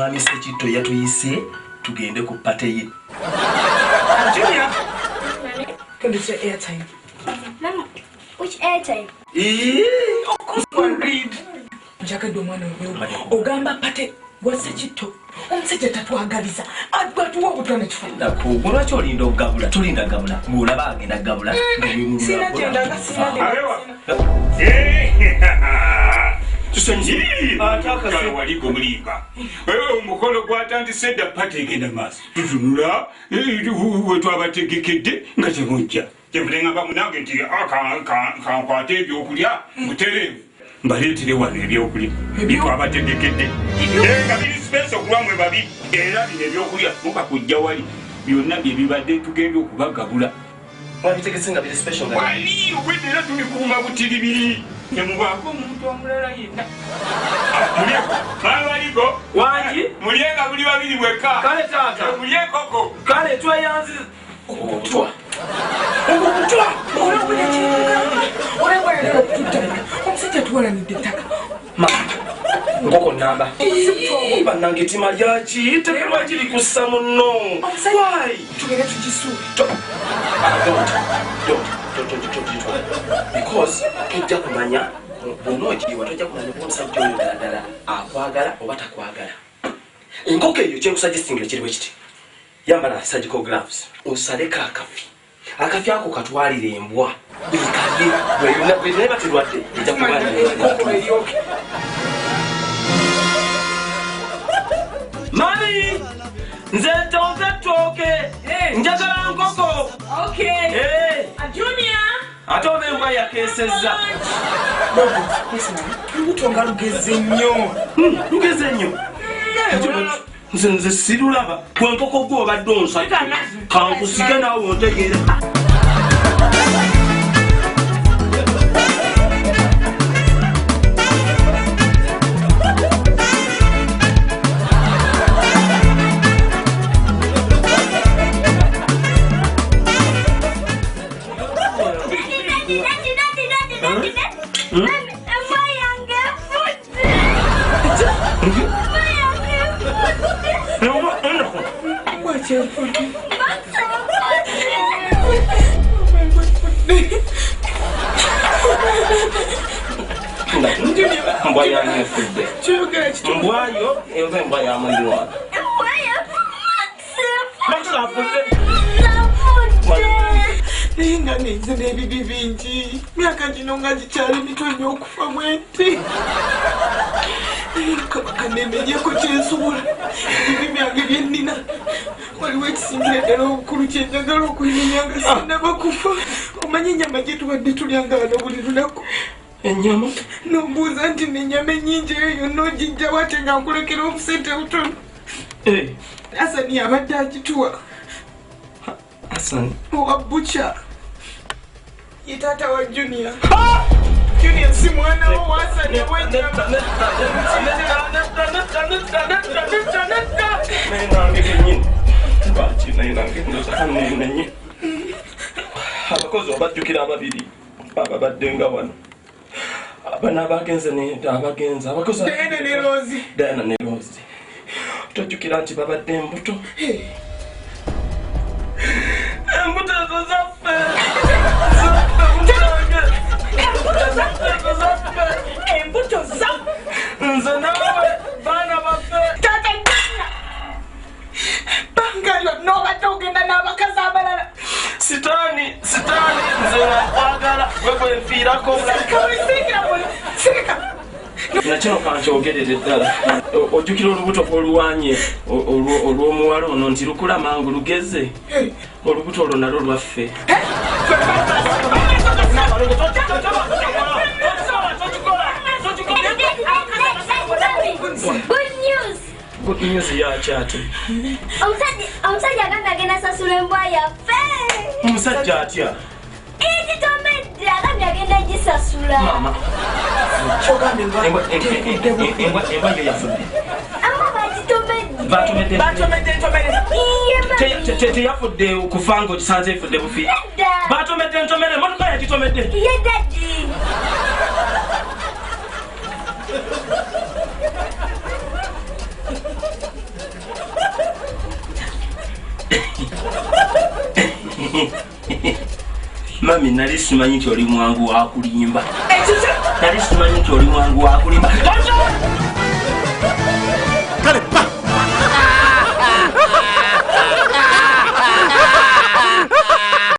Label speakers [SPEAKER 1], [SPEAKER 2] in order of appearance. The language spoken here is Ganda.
[SPEAKER 1] Mwami Sekitto yatuyise tugende ku pate ye.
[SPEAKER 2] Junior, can you say airtime?
[SPEAKER 3] Mama, which airtime?
[SPEAKER 2] Of course one read. Njakadde omwana wewe ogamba pate wa Sekitto omusajja tatwagaliza atwatuwa obutone kifunda
[SPEAKER 1] ko lwaki olinda okugabula tolinda gabula ng'olaba agenda gabula
[SPEAKER 2] sina gyendaga sina
[SPEAKER 4] Kale waliko mulimba. Omukolo gwatandise dda pate egenda maaso. Tutunula wetwabategekedde nga temujja. Kyemule ngamba munange nti kankwate ebyokulya mutereevu. Mbaleetere wano ebyokulya bitwabategekedde. Nga biri sipensa okulwamwe babi era bino ebyokulya mukakujja wali byonna bye bibadde tugenda okubagabula.
[SPEAKER 1] Wabitegese nga biri special nga
[SPEAKER 4] wali obwedde era tubikuuma butiribiri. Temubaako omuntu omulala yenna. Mulyeko baliko
[SPEAKER 1] wangi
[SPEAKER 4] mulyenga buli babiri bwekka.
[SPEAKER 1] Kale taata
[SPEAKER 4] mulyekoko
[SPEAKER 1] kale tweyanzi okutwa
[SPEAKER 2] omusajja tuwalanidde ettaka
[SPEAKER 1] nkoko namba bannange etima lyaki tegerwa kiri kussa munno
[SPEAKER 2] tugere tugisuule
[SPEAKER 1] because tojja kumanya bw'onoogiriwa tojja kumanya kuba omusajja oyo ddala akwagala oba takwagala. Enkoko eyo kyenkusaggestingira kiri bwe kiti yambala surgical gloves osaleko akafi ako katwalire embwa ekadde bwe batirwadde ejja kuba mami nze tonze ttooke njagala nkoko.
[SPEAKER 2] Junior
[SPEAKER 1] ate oba embwa yakeesezza
[SPEAKER 2] lubuto nga lugeze nnyo
[SPEAKER 1] lugeze nnyo nze sirulaba gwenkoko gwe obadde onsa kankusike naawe ontegeera. Mbwa yange efudde. Mbwayo eva embwa ya mulirwana.
[SPEAKER 2] naye nga nenze n'ebibi bingi myaka gino nga gikyali mitonya okufa mwenti kanemenyeko kyensobola ebibi byange byennina waliwo ekisingira ddala obukulu kyenjagala okwenenya nga sinnaba kufa omanye ennyama gye tubadde tulyanga wano buli lunaku
[SPEAKER 1] ennyama
[SPEAKER 2] nombuuza nti n'ennyama ennyingi eyo yonna ogijja wate nga nkulekera obusente butono. Asani abadde agituwa.
[SPEAKER 1] Asani
[SPEAKER 2] owa bucha ye taata wa Junior. Junior si mwana wo wa Asani
[SPEAKER 1] abakozi obajjukira ababiri ababadde nga wano abana abagenze abagenza abakozi Diana ne Rosie tojjukira nti babadde embuto embuto ezo zaffe
[SPEAKER 2] embuto zaffe
[SPEAKER 1] nze naawe baana baffe
[SPEAKER 2] banga lyonna obadde ogenda n'abakazi abalala.
[SPEAKER 1] sitaani nze nakwagala gwe bwenfiirako nakino kankyogerere ddala ojjukira olubuto olwanye olw'omuwala ono nti lukula mangu lugeze olubuto olwo nalwo lwaffe. Good news yakyate
[SPEAKER 3] omusajja agambye agenda sasula embwa yaffe.
[SPEAKER 1] omusajja atya
[SPEAKER 3] Ikitomedde agambye agenda gisasula.
[SPEAKER 1] mama embwa yo yafudde teyafudde okufa ng'ogisanze efudde bufi batomedde entomere emotoka yagitomedde
[SPEAKER 3] ye daddi.
[SPEAKER 1] Mami nali simanyi nti oli mwangu wa kulimba. Nali simanyi nti oli mwangu wa kulimba. Kale pa